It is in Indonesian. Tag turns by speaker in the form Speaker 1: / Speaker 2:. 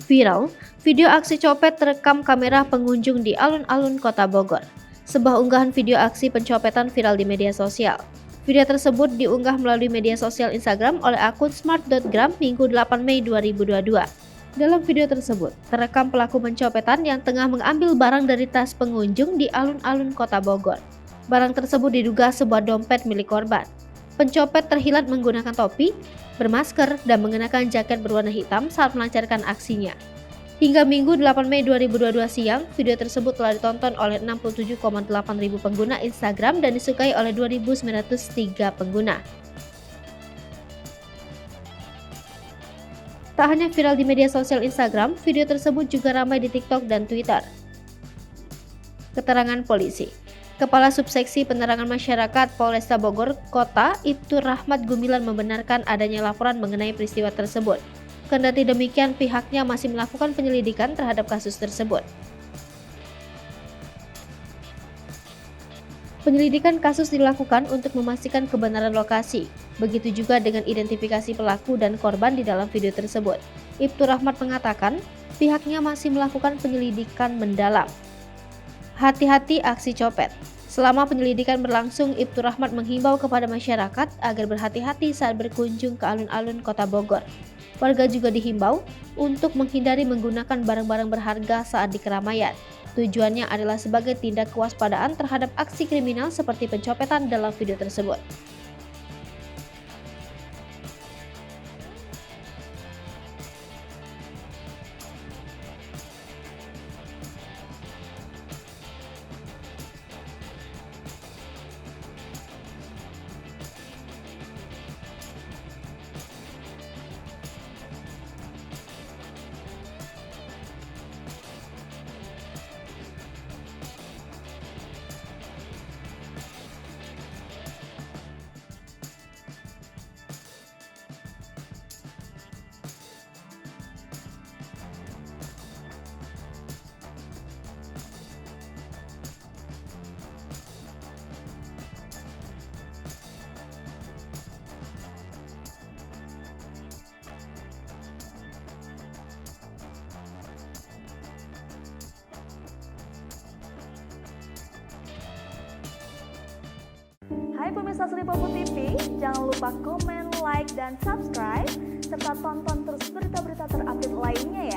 Speaker 1: Viral, video aksi copet terekam kamera pengunjung di alun-alun Kota Bogor. Sebuah unggahan video aksi pencopetan viral di media sosial. Video tersebut diunggah melalui media sosial Instagram oleh akun smart.gram Minggu 8 Mei 2022. Dalam video tersebut, terekam pelaku pencopetan yang tengah mengambil barang dari tas pengunjung di alun-alun Kota Bogor. Barang tersebut diduga sebuah dompet milik korban. Pencopet terlihat menggunakan topi, bermasker, dan mengenakan jaket berwarna hitam saat melancarkan aksinya. Hingga Minggu 8 Mei 2022 siang, video tersebut telah ditonton oleh 67,8 ribu pengguna Instagram dan disukai oleh 2.903 pengguna. Tak hanya viral di media sosial Instagram, video tersebut juga ramai di TikTok dan Twitter. Keterangan polisi. Kepala Subseksi Penerangan Masyarakat Polresta Bogor Kota, Ibtu Rahmat Gumilan membenarkan adanya laporan mengenai peristiwa tersebut. Kendati demikian, pihaknya masih melakukan penyelidikan terhadap kasus tersebut. Penyelidikan kasus dilakukan untuk memastikan kebenaran lokasi. Begitu juga dengan identifikasi pelaku dan korban di dalam video tersebut. Ibtu Rahmat mengatakan, pihaknya masih melakukan penyelidikan mendalam. Hati-hati aksi copet. Selama penyelidikan berlangsung, Ibtu Rahmat menghimbau kepada masyarakat agar berhati-hati saat berkunjung ke alun-alun Kota Bogor. Warga juga dihimbau untuk menghindari menggunakan barang-barang berharga saat di keramaian. Tujuannya adalah sebagai tindak kewaspadaan terhadap aksi kriminal seperti pencopetan dalam video tersebut.
Speaker 2: Hai pemirsa Sri Popo TV, jangan lupa komen, like, dan subscribe, serta tonton terus berita-berita terupdate lainnya ya.